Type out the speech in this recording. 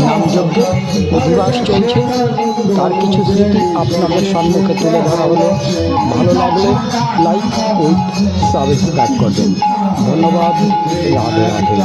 নামযজ্ঞ অধিবাস চলছে, তার কিছু স্মৃতি আপনাদের সম্মুখে তুলে ধরা হলো। ভালো লাগলে লাইক উইথ সাবস্ক্রাইব করবেন। ধন্যবাদ। রাধে রাধে।